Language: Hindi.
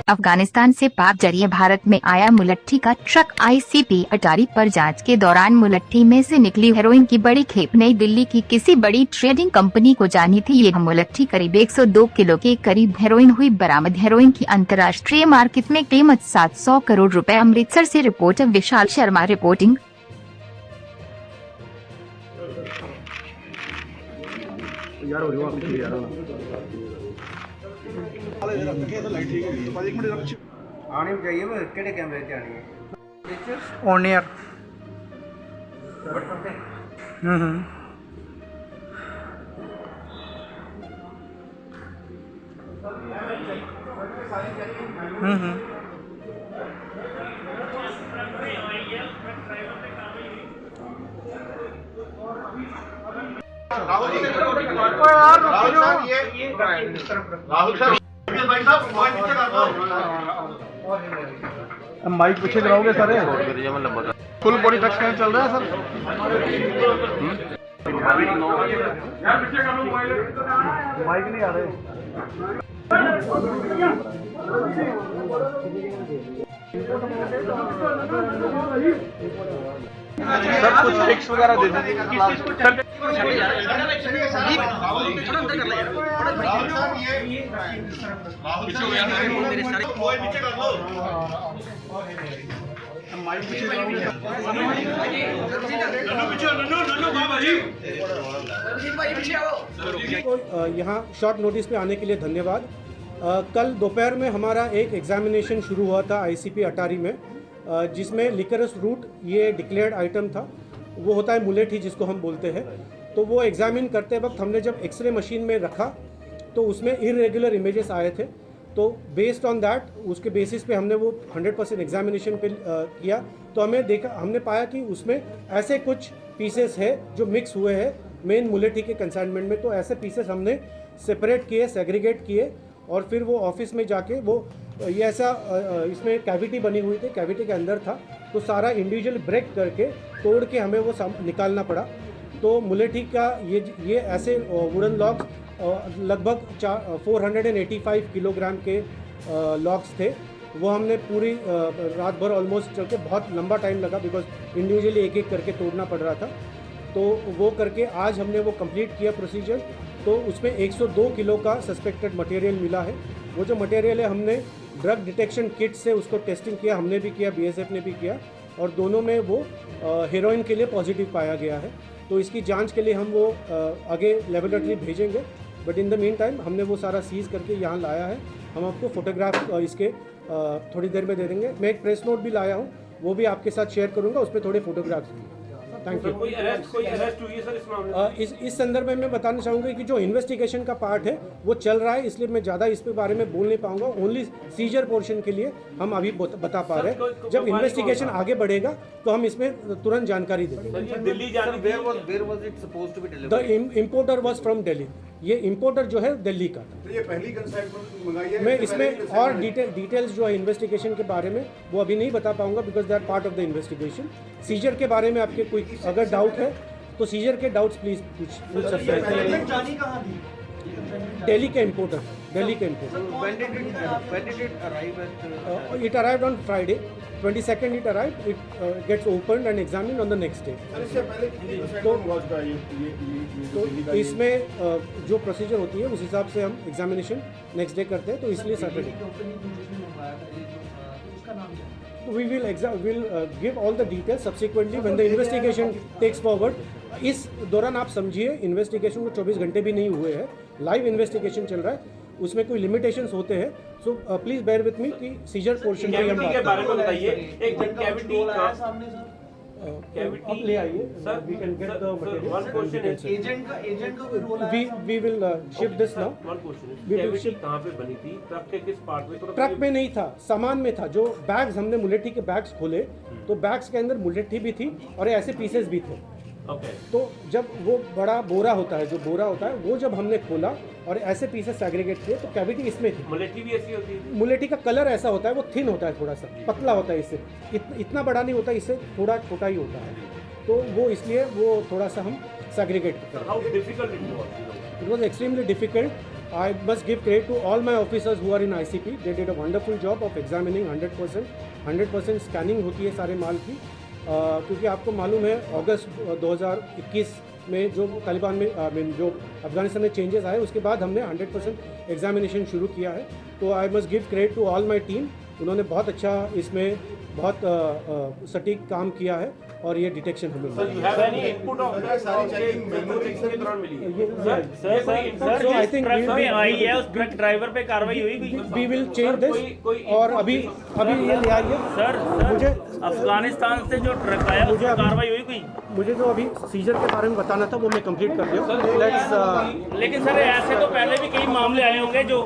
अफगानिस्तान से पाक जरिए भारत में आया मुलट्ठी का ट्रक। आईसीपी अटारी पर जांच के दौरान मुलट्ठी में से निकली हेरोइन की बड़ी खेप नई दिल्ली की किसी बड़ी ट्रेडिंग कंपनी को जानी थी। यह मुलट्ठी करीब 102 किलो के करीब हेरोइन हुई बरामद। हेरोइन की अंतर्राष्ट्रीय मार्केट में कीमत 700 करोड़ रुपए। अमृतसर से रिपोर्टर विशाल शर्मा रिपोर्टिंग। आनी चाहिए वो केड़े कैमरे च आनी है ऑन एयर। राहुल सर भाई साहब नीचे कर दो। माइक पीछे कराओगे sir? Full body touch scan चल रहा है सर? माइक नहीं आ रहे। सब कुछ फिक्स वगैरह दे दीजिए। यहाँ शॉर्ट नोटिस पे आने के लिए धन्यवाद। कल दोपहर में हमारा एक एग्जामिनेशन शुरू हुआ था आईसीपी अटारी में, जिसमें लिकरस रूट ये डिक्लेयर्ड आइटम था। वो होता है मुलेठी जिसको हम बोलते हैं। तो वो एग्जामिन करते वक्त हमने जब एक्सरे मशीन में रखा तो उसमें इरेगुलर इमेजेस आए थे। तो बेस्ड ऑन दैट उसके बेसिस पे हमने वो 100% एग्जामिनेशन पे किया। तो हमने पाया कि उसमें ऐसे कुछ पीसेस है जो मिक्स हुए हैं मेन मुलेठी के कंसाइनमेंट में। तो ऐसे पीसेस हमने सेपरेट किए, सेग्रीगेट किए और फिर वो ऑफिस में जाके वो ये ऐसा इसमें कैविटी बनी हुई थी, कैविटी के अंदर था। तो सारा इंडिविजुअल ब्रेक करके तोड़ के हमें वो निकालना पड़ा। तो मुलेठी का ये ऐसे वुडन लॉक्स लगभग 485 किलोग्राम के लॉक्स थे। वो हमने पूरी रात भर ऑलमोस्ट चल के, बहुत लंबा टाइम लगा बिकॉज इंडिविजुअली एक एक करके तोड़ना पड़ रहा था। तो वो करके आज हमने वो कंप्लीट किया प्रोसीजर। तो उसमें 102 किलो का सस्पेक्टेड मटेरियल मिला है। वो जो मटेरियल है हमने ड्रग डिटेक्शन किट से उसको टेस्टिंग किया, हमने भी किया, बीएसएफ ने भी किया और दोनों में वो हेरोइन के लिए पॉजिटिव पाया गया है। तो इसकी जांच के लिए हम वो आगे लेबोरेटरी भेजेंगे। But in the mean time हमने वो सारा सीज करके यहाँ लाया है। हम आपको फोटोग्राफ इसके थोड़ी देर में दे देंगे। मैं एक प्रेस नोट भी लाया हूँ, वो भी आपके साथ शेयर करूँगा, उस पर थोड़े फोटोग्राफ्स भी। Thank you. कोई अरेस्ट हुई है सर इस मामले में? इस संदर्भ में मैं बताना चाहूँगा कि जो इन्वेस्टिगेशन का पार्ट है वो चल रहा है, इसलिए मैं ज़्यादा इस पे बारे में बोल नहीं पाऊंगा। ओनली सीजर पोर्शन के लिए हम अभी बता पा रहे हैं। जब इन्वेस्टिगेशन आगे बढ़ेगा तो हम इसमें तुरंत जानकारी देंगे। दिल्ली जाने the importer was from Delhi. ये इम्पोर्टर जो है दिल्ली का था। ये पहली कंसाइनमेंट मंगाई है। मैं इसमें और डिटेल्स जो है इन्वेस्टिगेशन के बारे में वो अभी नहीं बता पाऊंगा because that part of the investigation. Seizure के बारे में आपके कोई अगर डाउट है तो सीजर के डाउट्स प्लीज पूछ सकते हैं। दिल्ली के इम्पोर्टर, दिल्ली के importer. It arrived on Friday, 22nd it arrived. It gets opened and examined on the next day. तो इसमें जो प्रोसीजर होती है उस हिसाब से हम एग्जामिनेशन नेक्स्ट डे करते हैं। तो इसलिए Saturday we will give all the details subsequently when the investigation takes forward. इस दौरान आप समझिए इन्वेस्टिगेशन को 24 घंटे भी नहीं हुए हैं, लाइव इन्वेस्टिगेशन चल रहा है, उसमें कोई लिमिटेशंस होते हैं। So please bear with me कि सीजर पोर्शन में हम के बारे में बताइए। एक कैविटी आप ले आइए sir, we can get the material. One question है, एजेंट का कोई रोल है? We will ship this now. One question है, कैविटी कहां पे बनी थी? ट्रक के किस पार्ट में? ट्रक में नहीं था, सामान में था। जो बैग्स हमने मुलेठी के बैग्स खोले तो बैग्स के अंदर मुलेठी भी थी और ऐसे पीसेस भी थे। तो जब वो बड़ा बोरा होता है, जो बोरा होता है, वो जब हमने खोला और ऐसे पीसेस सेग्रीगेट किए तो कैविटी इसमें थी। मुलेठी भी ऐसी होती है? मुलेठी का कलर ऐसा होता है, वो थिन होता है, थोड़ा सा पतला होता है, इससे इतना बड़ा नहीं होता, इससे थोड़ा छोटा ही होता है। तो वो इसलिए वो थोड़ा सा हम सेग्रीगेट करते हैं। How difficult it was? It was extremely difficult. I must give credit to all my officers who are in ICP. They did a wonderful job of examining 100% scanning होती है सारे माल की, क्योंकि आपको मालूम है अगस्त 2021 में जो तालिबान में जो अफगानिस्तान में चेंजेस आए उसके बाद हमने 100% एग्जामिनेशन शुरू किया है। तो I must give credit to all my team, उन्होंने बहुत अच्छा इसमें बहुत सटीक काम किया है और ये डिटेक्शन हमें sir you have any input of सारी चेकिंग के दौरान मिली है? सर आई थिंक आई है उस ट्रक ड्राइवर पे कार्रवाई हुई कोई? वी विल चेंज दिस और अभी ये ले आइए सर मुझे अफगानिस्तान से जो ट्रक आया उस पर कार्रवाई हुई कोई? मुझे जो अभी सीजर के बारे में बताना था वो मैं कंप्लीट कर दिया। लेकिन सर ऐसे तो पहले भी कई मामले आए होंगे जो